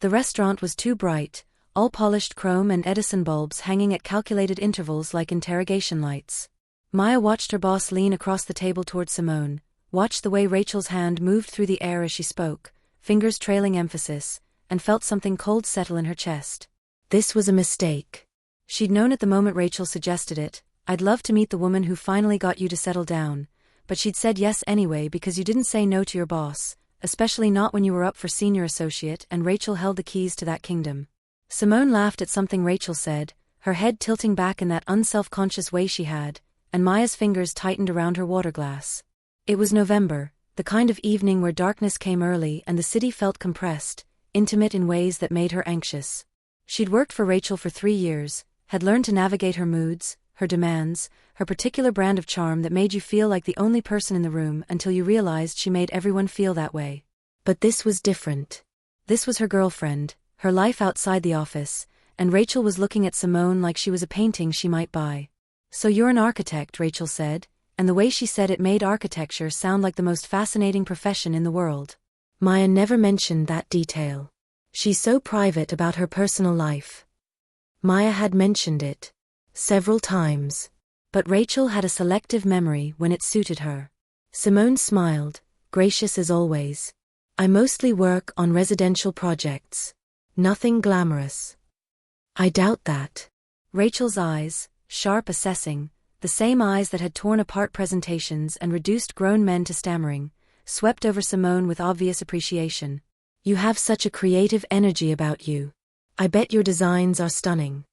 The restaurant was too bright, all polished chrome and Edison bulbs hanging at calculated intervals like interrogation lights. Maya watched her boss lean across the table toward Simone, watched the way Rachel's hand moved through the air as she spoke, fingers trailing emphasis, and felt something cold settle in her chest. This was a mistake. She'd known it the moment Rachel suggested it. I'd love to meet the woman who finally got you to settle down, but she'd said yes anyway because you didn't say no to your boss, especially not when you were up for senior associate and Rachel held the keys to that kingdom. Simone laughed at something Rachel said, her head tilting back in that unself-conscious way she had, and Maya's fingers tightened around her water glass. It was November, the kind of evening where darkness came early and the city felt compressed, intimate in ways that made her anxious. She'd worked for Rachel for 3 years, had learned to navigate her moods, her demands, her particular brand of charm that made you feel like the only person in the room until you realized she made everyone feel that way. But this was different. This was her girlfriend, her life outside the office, and Rachel was looking at Simone like she was a painting she might buy. So you're an architect, Rachel said, and the way she said it made architecture sound like the most fascinating profession in the world. Maya never mentioned that detail. She's so private about her personal life. Maya had mentioned it several times, but Rachel had a selective memory when it suited her. Simone smiled, gracious as always. I mostly work on residential projects. Nothing glamorous. I doubt that. Rachel's eyes, sharp assessing, the same eyes that had torn apart presentations and reduced grown men to stammering, swept over Simone with obvious appreciation. You have such a creative energy about you. I bet your designs are stunning.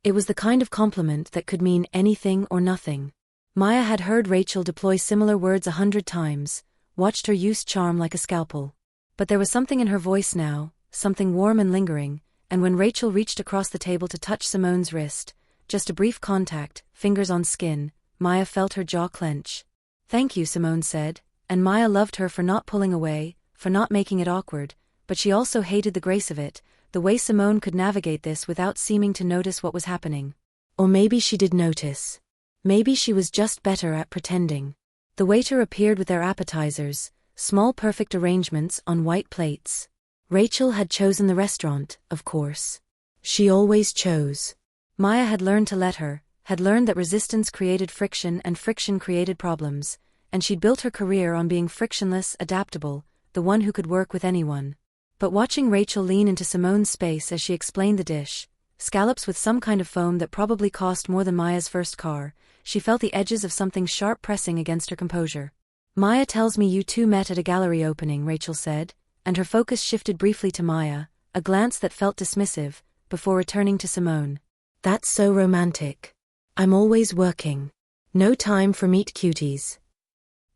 It was the kind of compliment that could mean anything or nothing. Maya had heard Rachel deploy similar words 100 times, watched her use charm like a scalpel. But there was something in her voice now, something warm and lingering, and when Rachel reached across the table to touch Simone's wrist, just a brief contact, fingers on skin, Maya felt her jaw clench. Thank you, Simone said, and Maya loved her for not pulling away, for not making it awkward, but she also hated the grace of it, the way Simone could navigate this without seeming to notice what was happening. Or maybe she did notice. Maybe she was just better at pretending. The waiter appeared with their appetizers, small perfect arrangements on white plates. Rachel had chosen the restaurant, of course. She always chose. Maya had learned to let her, had learned that resistance created friction and friction created problems, and she'd built her career on being frictionless, adaptable, the one who could work with anyone. But watching Rachel lean into Simone's space as she explained the dish, scallops with some kind of foam that probably cost more than Maya's first car, she felt the edges of something sharp pressing against her composure. Maya tells me you two met at a gallery opening, Rachel said, and her focus shifted briefly to Maya, a glance that felt dismissive, before returning to Simone. That's so romantic. I'm always working. No time for meet cuties.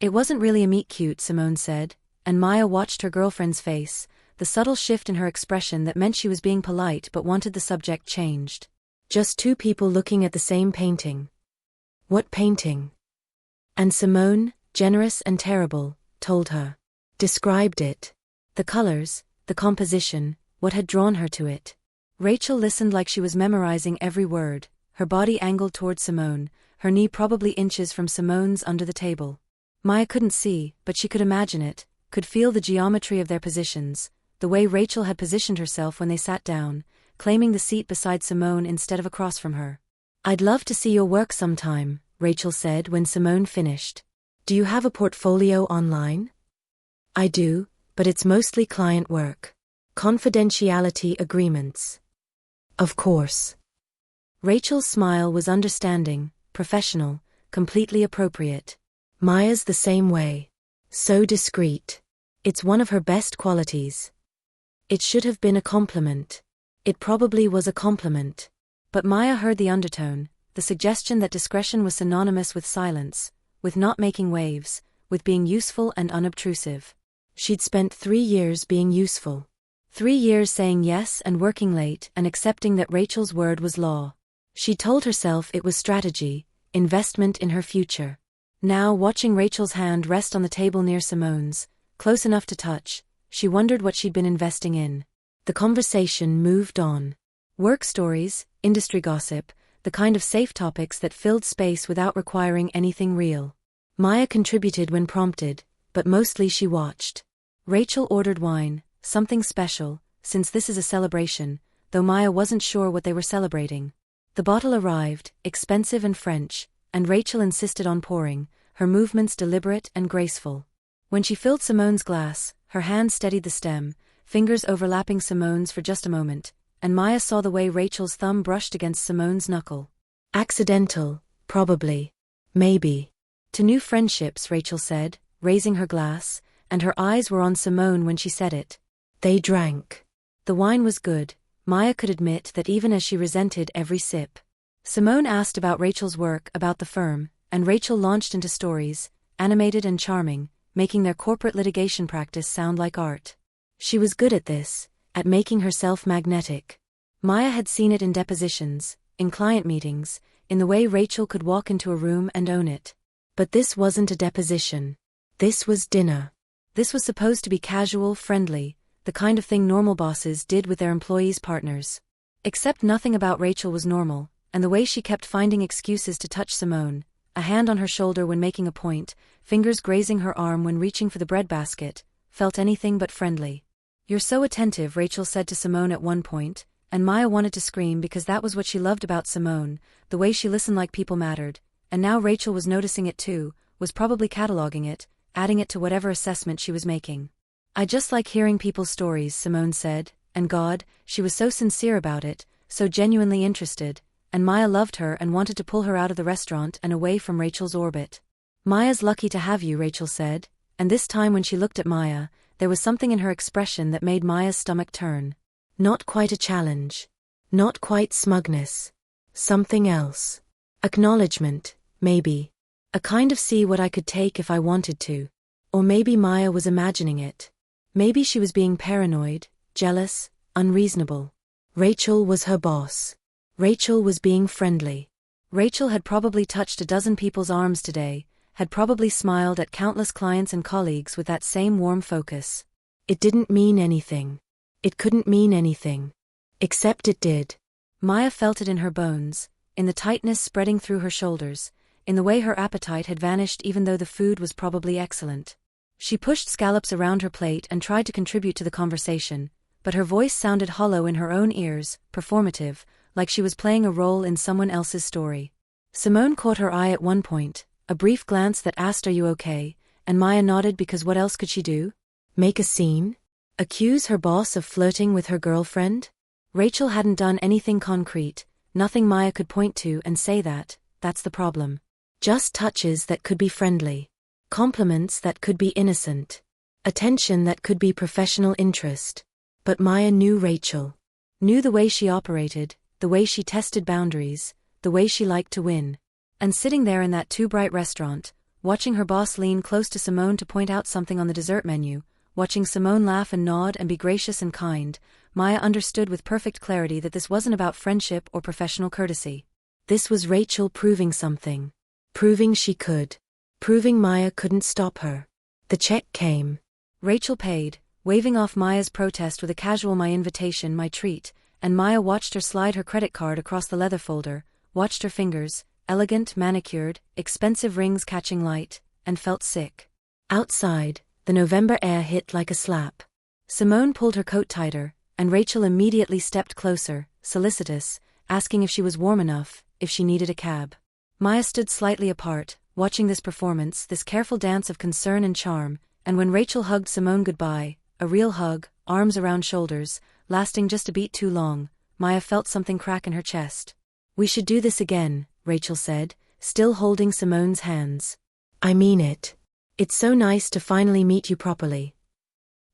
It wasn't really a meet cute, Simone said, and Maya watched her girlfriend's face, the subtle shift in her expression that meant she was being polite but wanted the subject changed. Just two people looking at the same painting. What painting? And Simone, generous and terrible, told her. Described it. The colors, the composition, what had drawn her to it. Rachel listened like she was memorizing every word, her body angled toward Simone, her knee probably inches from Simone's under the table. Maya couldn't see, but she could imagine it, could feel the geometry of their positions, the way Rachel had positioned herself when they sat down, claiming the seat beside Simone instead of across from her. I'd love to see your work sometime, Rachel said when Simone finished. Do you have a portfolio online? I do, but it's mostly client work. Confidentiality agreements. Of course. Rachel's smile was understanding, professional, completely appropriate. Maya's the same way. So discreet. It's one of her best qualities. It should have been a compliment. It probably was a compliment. But Maya heard the undertone, the suggestion that discretion was synonymous with silence, with not making waves, with being useful and unobtrusive. She'd spent 3 years being useful. 3 years saying yes and working late and accepting that Rachel's word was law. She told herself it was strategy, investment in her future. Now, watching Rachel's hand rest on the table near Simone's, close enough to touch, she wondered what she'd been investing in. The conversation moved on. Work stories, industry gossip, the kind of safe topics that filled space without requiring anything real. Maya contributed when prompted, but mostly she watched. Rachel ordered wine, something special, since this is a celebration, though Maya wasn't sure what they were celebrating. The bottle arrived, expensive and French, and Rachel insisted on pouring, her movements deliberate and graceful. When she filled Simone's glass, her hand steadied the stem, fingers overlapping Simone's for just a moment, and Maya saw the way Rachel's thumb brushed against Simone's knuckle. Accidental, probably. Maybe. To new friendships, Rachel said, raising her glass, and her eyes were on Simone when she said it. They drank. The wine was good. Maya could admit that even as she resented every sip. Simone asked about Rachel's work, about the firm, and Rachel launched into stories, animated and charming, making their corporate litigation practice sound like art. She was good at this, at making herself magnetic. Maya had seen it in depositions, in client meetings, in the way Rachel could walk into a room and own it. But this wasn't a deposition. This was dinner. This was supposed to be casual, friendly, the kind of thing normal bosses did with their employees' partners. Except nothing about Rachel was normal, and the way she kept finding excuses to touch Simone, a hand on her shoulder when making a point, fingers grazing her arm when reaching for the breadbasket, felt anything but friendly. "You're so attentive," Rachel said to Simone at one point, and Maya wanted to scream because that was what she loved about Simone, the way she listened like people mattered, and now Rachel was noticing it too, was probably cataloging it, adding it to whatever assessment she was making. "I just like hearing people's stories," Simone said, and God, she was so sincere about it, so genuinely interested, and Maya loved her and wanted to pull her out of the restaurant and away from Rachel's orbit. "Maya's lucky to have you," Rachel said, and this time when she looked at Maya, there was something in her expression that made Maya's stomach turn. Not quite a challenge. Not quite smugness. Something else. Acknowledgement, maybe. A kind of see what I could take if I wanted to. Or maybe Maya was imagining it. Maybe she was being paranoid, jealous, unreasonable. Rachel was her boss. Rachel was being friendly. Rachel had probably touched a dozen people's arms today, had probably smiled at countless clients and colleagues with that same warm focus. It didn't mean anything. It couldn't mean anything. Except it did. Maya felt it in her bones, in the tightness spreading through her shoulders, in the way her appetite had vanished even though the food was probably excellent. She pushed scallops around her plate and tried to contribute to the conversation, but her voice sounded hollow in her own ears, performative, like she was playing a role in someone else's story. Simone caught her eye at one point, a brief glance that asked, "Are you okay?" and Maya nodded because what else could she do? Make a scene? Accuse her boss of flirting with her girlfriend? Rachel hadn't done anything concrete, nothing Maya could point to and say that's the problem. Just touches that could be friendly. Compliments that could be innocent. Attention that could be professional interest. But Maya knew Rachel. Knew the way she operated, the way she tested boundaries, the way she liked to win. And sitting there in that too-bright restaurant, watching her boss lean close to Simone to point out something on the dessert menu, watching Simone laugh and nod and be gracious and kind, Maya understood with perfect clarity that this wasn't about friendship or professional courtesy. This was Rachel proving something. Proving she could. Proving Maya couldn't stop her. The check came. Rachel paid, waving off Maya's protest with a casual "my invitation, my treat," and Maya watched her slide her credit card across the leather folder, watched her fingers, elegant, manicured, expensive rings catching light, and felt sick. Outside, the November air hit like a slap. Simone pulled her coat tighter, and Rachel immediately stepped closer, solicitous, asking if she was warm enough, if she needed a cab. Maya stood slightly apart, watching this performance, this careful dance of concern and charm, and when Rachel hugged Simone goodbye, a real hug, arms around shoulders, lasting just a beat too long, Maya felt something crack in her chest. "We should do this again," Rachel said, still holding Simone's hands. "I mean it. It's so nice to finally meet you properly."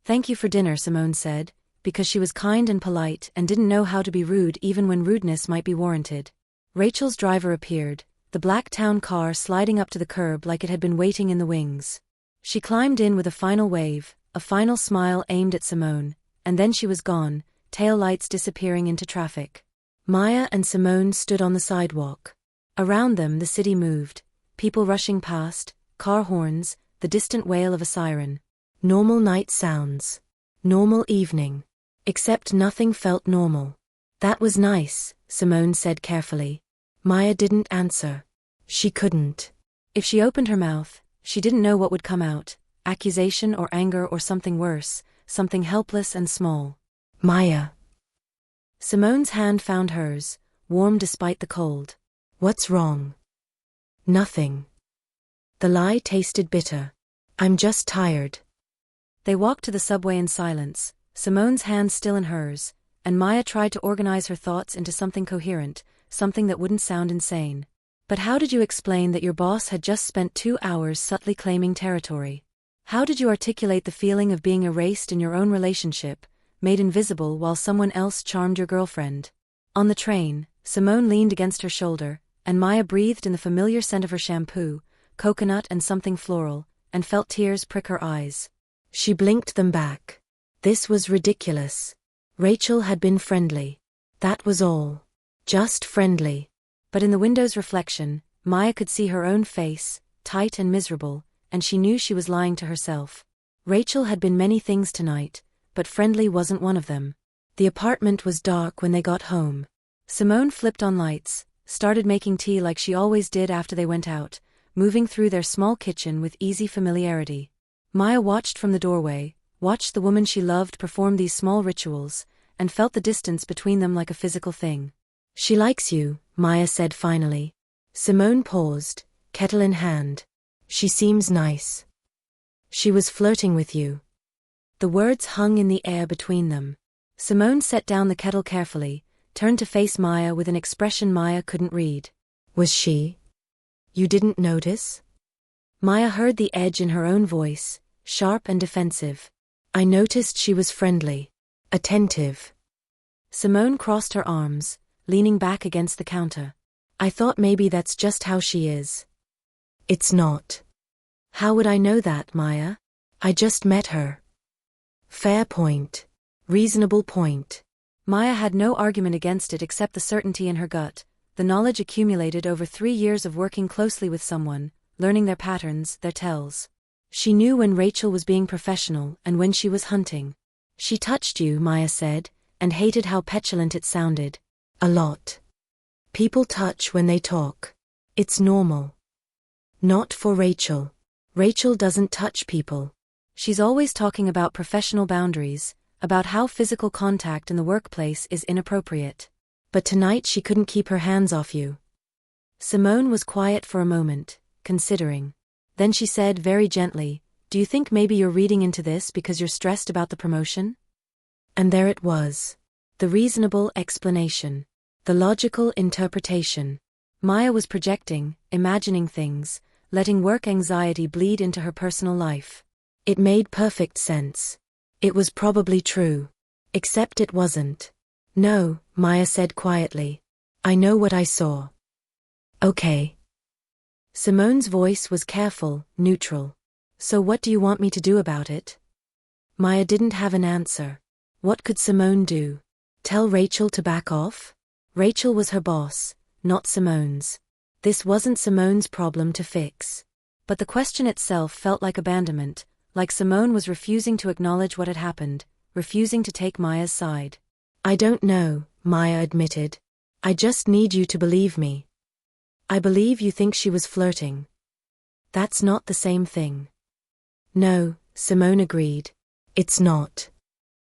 "Thank you for dinner," Simone said, because she was kind and polite and didn't know how to be rude even when rudeness might be warranted. Rachel's driver appeared, the black town car sliding up to the curb like it had been waiting in the wings. She climbed in with a final wave, a final smile aimed at Simone, and then she was gone, tail lights disappearing into traffic. Maya and Simone stood on the sidewalk. Around them the city moved, people rushing past, car horns, the distant wail of a siren. Normal night sounds. Normal evening. Except nothing felt normal. "That was nice," Simone said carefully. Maya didn't answer. She couldn't. If she opened her mouth, she didn't know what would come out, accusation or anger or something worse, something helpless and small. Maya. Simone's hand found hers, warm despite the cold. What's wrong? Nothing. The lie tasted bitter. I'm just tired. They walked to the subway in silence, Simone's hand still in hers, and Maya tried to organize her thoughts into something coherent, something that wouldn't sound insane. But how did you explain that your boss had just spent 2 hours subtly claiming territory? How did you articulate the feeling of being erased in your own relationship, made invisible while someone else charmed your girlfriend? On the train, Simone leaned against her shoulder, and Maya breathed in the familiar scent of her shampoo, coconut and something floral, and felt tears prick her eyes. She blinked them back. This was ridiculous. Rachel had been friendly. That was all. Just friendly. But in the window's reflection, Maya could see her own face, tight and miserable, and she knew she was lying to herself. Rachel had been many things tonight, but friendly wasn't one of them. The apartment was dark when they got home. Simone flipped on lights, started making tea like she always did after they went out, moving through their small kitchen with easy familiarity. Maya watched from the doorway, watched the woman she loved perform these small rituals, and felt the distance between them like a physical thing. She likes you, Maya said finally. Simone paused, kettle in hand. She seems nice. She was flirting with you. The words hung in the air between them. Simone set down the kettle carefully, turned to face Maya with an expression Maya couldn't read. Was she? You didn't notice? Maya heard the edge in her own voice, sharp and defensive. I noticed she was friendly. Attentive. Simone crossed her arms, leaning back against the counter. I thought maybe that's just how she is. It's not. How would I know that, Maya? I just met her. Fair point. Reasonable point. Maya had no argument against it except the certainty in her gut, the knowledge accumulated over 3 years of working closely with someone, learning their patterns, their tells. She knew when Rachel was being professional and when she was hunting. She touched you, Maya said, and hated how petulant it sounded. A lot. People touch when they talk. It's normal. Not for Rachel. Rachel doesn't touch people. She's always talking about professional boundaries, about how physical contact in the workplace is inappropriate. But tonight she couldn't keep her hands off you. Simone was quiet for a moment, considering. Then she said very gently, do you think maybe you're reading into this because you're stressed about the promotion? And there it was. The reasonable explanation. The logical interpretation. Maya was projecting, imagining things, letting work anxiety bleed into her personal life. It made perfect sense. It was probably true. Except it wasn't. No, Maya said quietly. I know what I saw. Okay. Simone's voice was careful, neutral. So what do you want me to do about it? Maya didn't have an answer. What could Simone do? Tell Rachel to back off? Rachel was her boss, not Simone's. This wasn't Simone's problem to fix. But the question itself felt like abandonment, like Simone was refusing to acknowledge what had happened, refusing to take Maya's side. I don't know, Maya admitted. I just need you to believe me. I believe you think she was flirting. That's not the same thing. No, Simone agreed. It's not.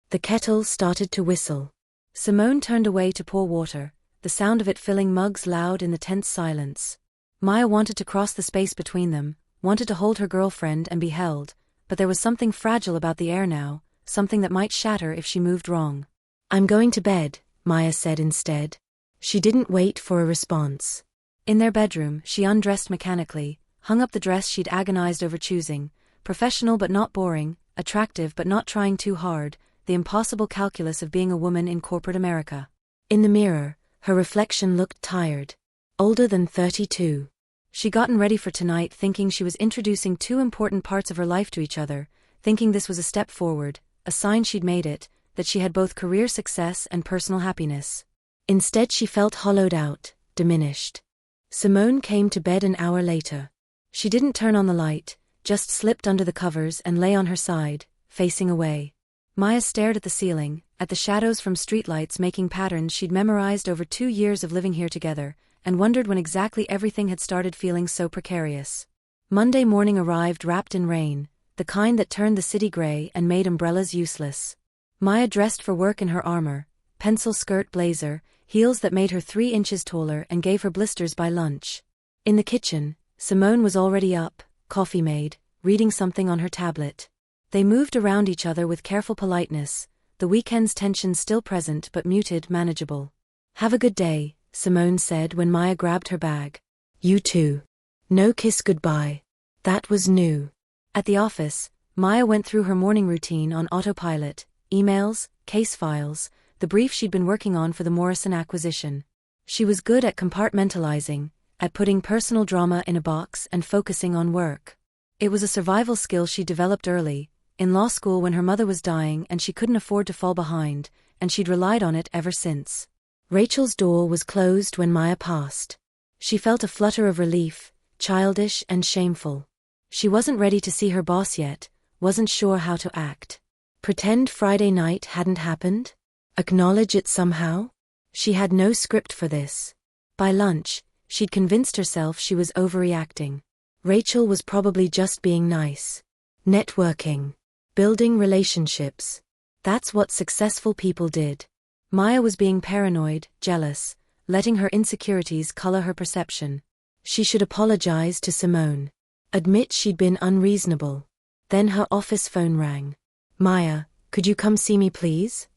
The kettle started to whistle. Simone turned away to pour water, the sound of it filling mugs loud in the tense silence. Maya wanted to cross the space between them, wanted to hold her girlfriend and be held, but there was something fragile about the air now, something that might shatter if she moved wrong. I'm going to bed, Maya said instead. She didn't wait for a response. In their bedroom, she undressed mechanically, hung up the dress she'd agonized over choosing, professional but not boring, attractive but not trying too hard, the impossible calculus of being a woman in corporate America. In the mirror, her reflection looked tired. Older than 32. She'd gotten ready for tonight thinking she was introducing 2 important parts of her life to each other, thinking this was a step forward, a sign she'd made it, that she had both career success and personal happiness. Instead she felt hollowed out, diminished. Simone came to bed an hour later. She didn't turn on the light, just slipped under the covers and lay on her side, facing away. Maya stared at the ceiling, at the shadows from streetlights making patterns she'd memorized over 2 years of living here together, and wondered when exactly everything had started feeling so precarious. Monday morning arrived wrapped in rain, the kind that turned the city gray and made umbrellas useless. Maya dressed for work in her armor, pencil skirt blazer, heels that made her 3 inches taller and gave her blisters by lunch. In the kitchen, Simone was already up, coffee made, reading something on her tablet. They moved around each other with careful politeness, the weekend's tension still present but muted, manageable. "Have a good day," Simone said when Maya grabbed her bag. "You too." No kiss goodbye. That was new. At the office, Maya went through her morning routine on autopilot, emails, case files, the brief she'd been working on for the Morrison acquisition. She was good at compartmentalizing, at putting personal drama in a box and focusing on work. It was a survival skill she developed early, in law school when her mother was dying and she couldn't afford to fall behind, and she'd relied on it ever since. Rachel's door was closed when Maya passed. She felt a flutter of relief, childish and shameful. She wasn't ready to see her boss yet, wasn't sure how to act. Pretend Friday night hadn't happened? Acknowledge it somehow? She had no script for this. By lunch, she'd convinced herself she was overreacting. Rachel was probably just being nice. Networking. Building relationships. That's what successful people did. Maya was being paranoid, jealous, letting her insecurities color her perception. She should apologize to Simone. Admit she'd been unreasonable. Then her office phone rang. "Maya, could you come see me please?"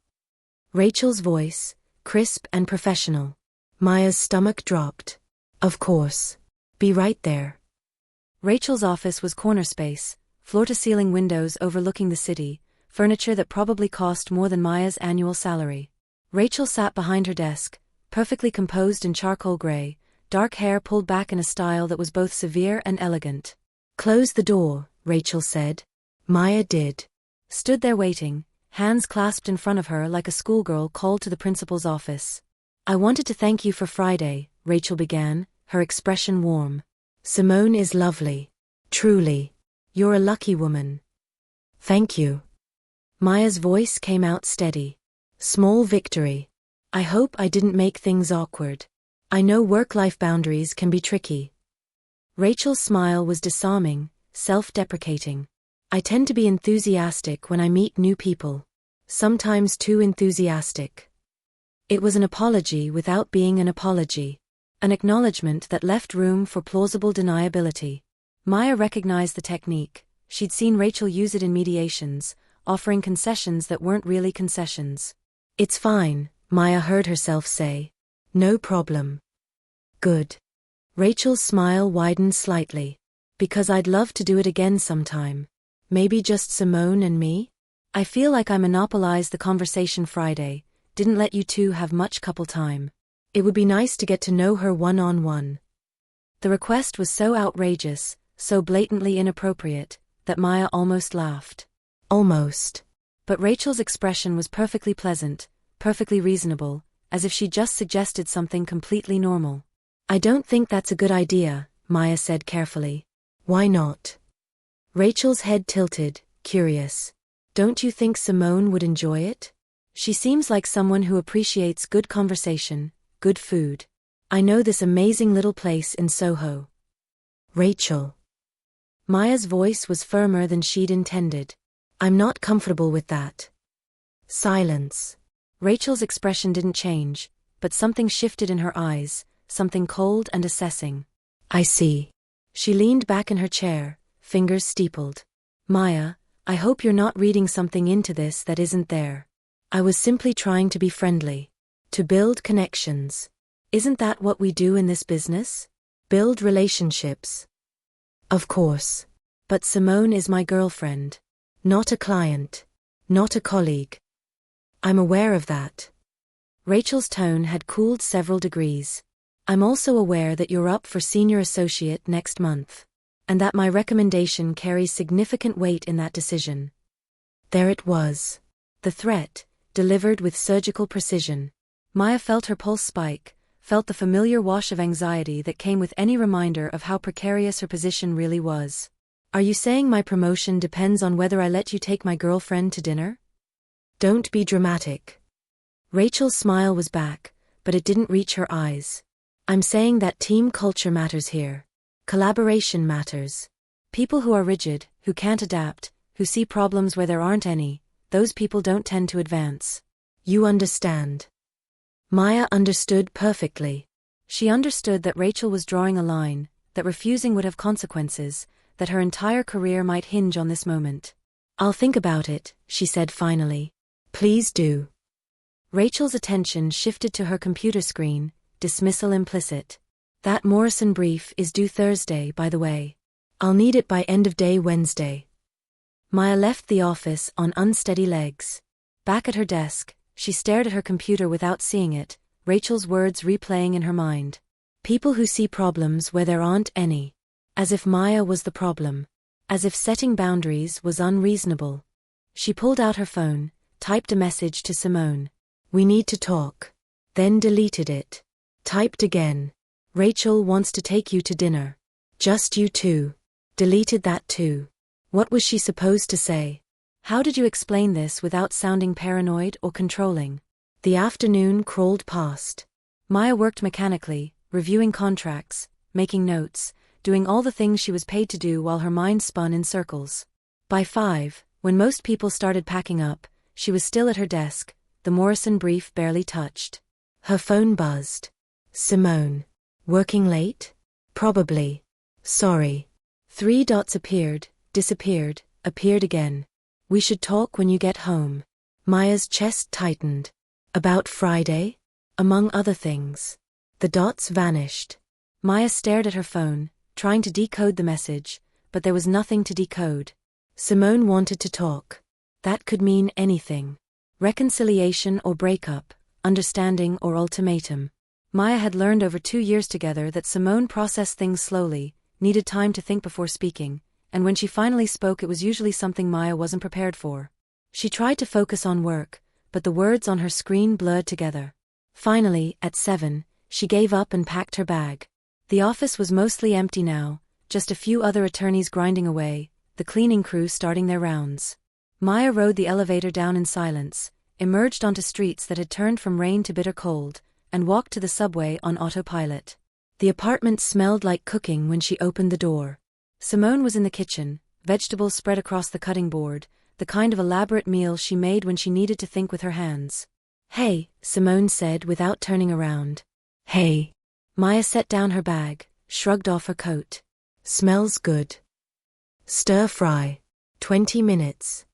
Rachel's voice, crisp and professional. Maya's stomach dropped. "Of course. Be right there." Rachel's office was corner space, floor-to-ceiling windows overlooking the city, furniture that probably cost more than Maya's annual salary. Rachel sat behind her desk, perfectly composed in charcoal gray, dark hair pulled back in a style that was both severe and elegant. "Close the door," Rachel said. Maya did. Stood there waiting, hands clasped in front of her like a schoolgirl called to the principal's office. "I wanted to thank you for Friday," Rachel began, her expression warm. "Simone is lovely. Truly. You're a lucky woman." "Thank you." Maya's voice came out steady. "Small victory. I hope I didn't make things awkward. I know work-life boundaries can be tricky." Rachel's smile was disarming, self-deprecating. "I tend to be enthusiastic when I meet new people. Sometimes too enthusiastic." It was an apology without being an apology. An acknowledgement that left room for plausible deniability. Maya recognized the technique. She'd seen Rachel use it in mediations, offering concessions that weren't really concessions. "It's fine," Maya heard herself say. "No problem." "Good." Rachel's smile widened slightly. "Because I'd love to do it again sometime. Maybe just Simone and me? I feel like I monopolized the conversation Friday, didn't let you two have much couple time. It would be nice to get to know her one-on-one." The request was so outrageous, so blatantly inappropriate, that Maya almost laughed. Almost. But Rachel's expression was perfectly pleasant, perfectly reasonable, as if she just suggested something completely normal. "I don't think that's a good idea," Maya said carefully. "Why not?" Rachel's head tilted, curious. "Don't you think Simone would enjoy it? She seems like someone who appreciates good conversation, good food. I know this amazing little place in Soho." "Rachel." Maya's voice was firmer than she'd intended. "I'm not comfortable with that." Silence. Rachel's expression didn't change, but something shifted in her eyes, something cold and assessing. "I see." She leaned back in her chair, fingers steepled. "Maya, I hope you're not reading something into this that isn't there. I was simply trying to be friendly. To build connections. Isn't that what we do in this business? Build relationships." "Of course. But Simone is my girlfriend. Not a client. Not a colleague." "I'm aware of that." Rachel's tone had cooled several degrees. "I'm also aware that you're up for senior associate next month. And that my recommendation carries significant weight in that decision." There it was. The threat, delivered with surgical precision. Maya felt her pulse spike, felt the familiar wash of anxiety that came with any reminder of how precarious her position really was. "Are you saying my promotion depends on whether I let you take my girlfriend to dinner?" "Don't be dramatic." Rachel's smile was back, but it didn't reach her eyes. "I'm saying that team culture matters here. Collaboration matters. People who are rigid, who can't adapt, who see problems where there aren't any, those people don't tend to advance. You understand. Maya understood perfectly. She understood that Rachel was drawing a line, that refusing would have consequences, that her entire career might hinge on this moment. I'll think about it, she said finally. Please do. Rachel's attention shifted to her computer screen, dismissal implicit. That Morrison brief is due Thursday, by the way. I'll need it by end of day Wednesday. Maya left the office on unsteady legs. Back at her desk, she stared at her computer without seeing it, Rachel's words replaying in her mind. People who see problems where there aren't any. As if Maya was the problem. As if setting boundaries was unreasonable. She pulled out her phone, typed a message to Simone. We need to talk. Then deleted it. Typed again. Rachel wants to take you to dinner. Just you two. Deleted that too. What was she supposed to say? How did you explain this without sounding paranoid or controlling? The afternoon crawled past. Maya worked mechanically, reviewing contracts, making notes, doing all the things she was paid to do while her mind spun in circles. By 5, when most people started packing up, she was still at her desk, the Morrison brief barely touched. Her phone buzzed. Simone. Working late? Probably. Sorry. 3 dots appeared, disappeared, appeared again. We should talk when you get home. Maya's chest tightened. About Friday? Among other things. The dots vanished. Maya stared at her phone, trying to decode the message, but there was nothing to decode. Simone wanted to talk. That could mean anything. Reconciliation or breakup, understanding or ultimatum. Maya had learned over 2 years together that Simone processed things slowly, needed time to think before speaking, and when she finally spoke it was usually something Maya wasn't prepared for. She tried to focus on work, but the words on her screen blurred together. Finally, at 7, she gave up and packed her bag. The office was mostly empty now, just a few other attorneys grinding away, the cleaning crew starting their rounds. Maya rode the elevator down in silence, emerged onto streets that had turned from rain to bitter cold, and walked to the subway on autopilot. The apartment smelled like cooking when she opened the door. Simone was in the kitchen, vegetables spread across the cutting board, the kind of elaborate meal she made when she needed to think with her hands. Hey, Simone said without turning around. Hey. Maya set down her bag, shrugged off her coat. Smells good. Stir fry. 20 minutes.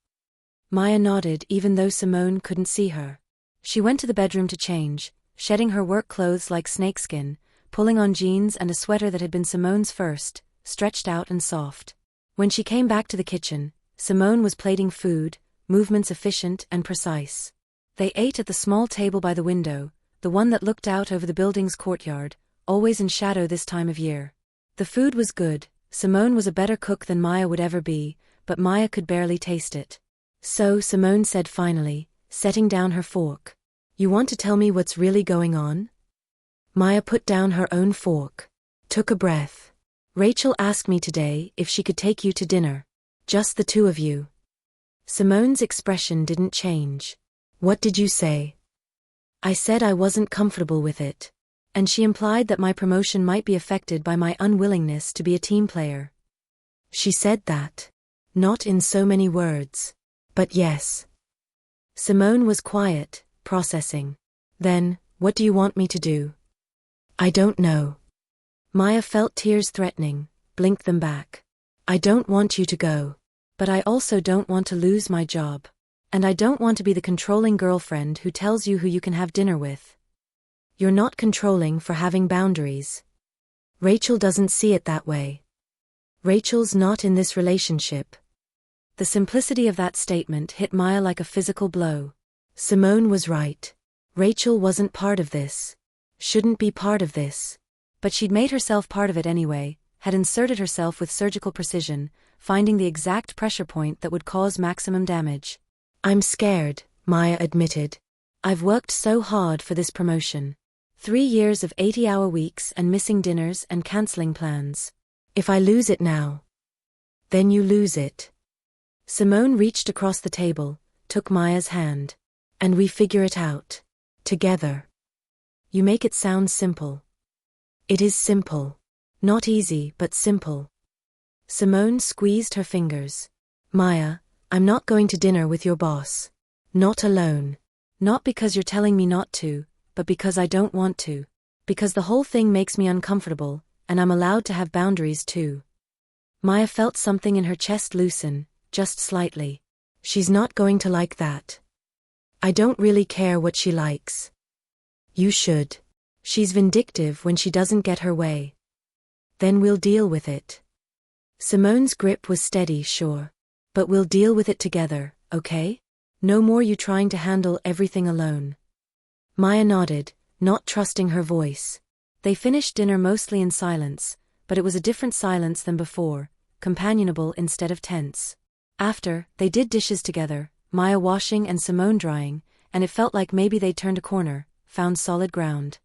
Maya nodded even though Simone couldn't see her. She went to the bedroom to change, shedding her work clothes like snakeskin, pulling on jeans and a sweater that had been Simone's first, stretched out and soft. When she came back to the kitchen, Simone was plating food, movements efficient and precise. They ate at the small table by the window, the one that looked out over the building's courtyard, always in shadow this time of year. The food was good, Simone was a better cook than Maya would ever be, but Maya could barely taste it. So, Simone said finally, setting down her fork. You want to tell me what's really going on? Maya put down her own fork. Took a breath. Rachel asked me today if she could take you to dinner. Just the two of you. Simone's expression didn't change. What did you say? I said I wasn't comfortable with it. And she implied that my promotion might be affected by my unwillingness to be a team player. She said that. Not in so many words. But yes. Simone was quiet, processing. Then, what do you want me to do? I don't know. Maya felt tears threatening, blinked them back. I don't want you to go. But I also don't want to lose my job. And I don't want to be the controlling girlfriend who tells you who you can have dinner with. You're not controlling for having boundaries. Rachel doesn't see it that way. Rachel's not in this relationship. The simplicity of that statement hit Maya like a physical blow. Simone was right. Rachel wasn't part of this. Shouldn't be part of this. But she'd made herself part of it anyway, had inserted herself with surgical precision, finding the exact pressure point that would cause maximum damage. I'm scared, Maya admitted. I've worked so hard for this promotion. 3 years of 80-hour weeks and missing dinners and canceling plans. If I lose it now, then you lose it. Simone reached across the table, took Maya's hand. And we figure it out. Together. You make it sound simple. It is simple. Not easy, but simple. Simone squeezed her fingers. Maya, I'm not going to dinner with your boss. Not alone. Not because you're telling me not to, but because I don't want to. Because the whole thing makes me uncomfortable, and I'm allowed to have boundaries too. Maya felt something in her chest loosen, just slightly. She's not going to like that. I don't really care what she likes. You should. She's vindictive when she doesn't get her way. Then we'll deal with it. Simone's grip was steady, sure. But we'll deal with it together, okay? No more you trying to handle everything alone. Maya nodded, not trusting her voice. They finished dinner mostly in silence, but it was a different silence than before, companionable instead of tense. After, they did dishes together, Maya washing and Simone drying, and it felt like maybe they'd turned a corner, found solid ground.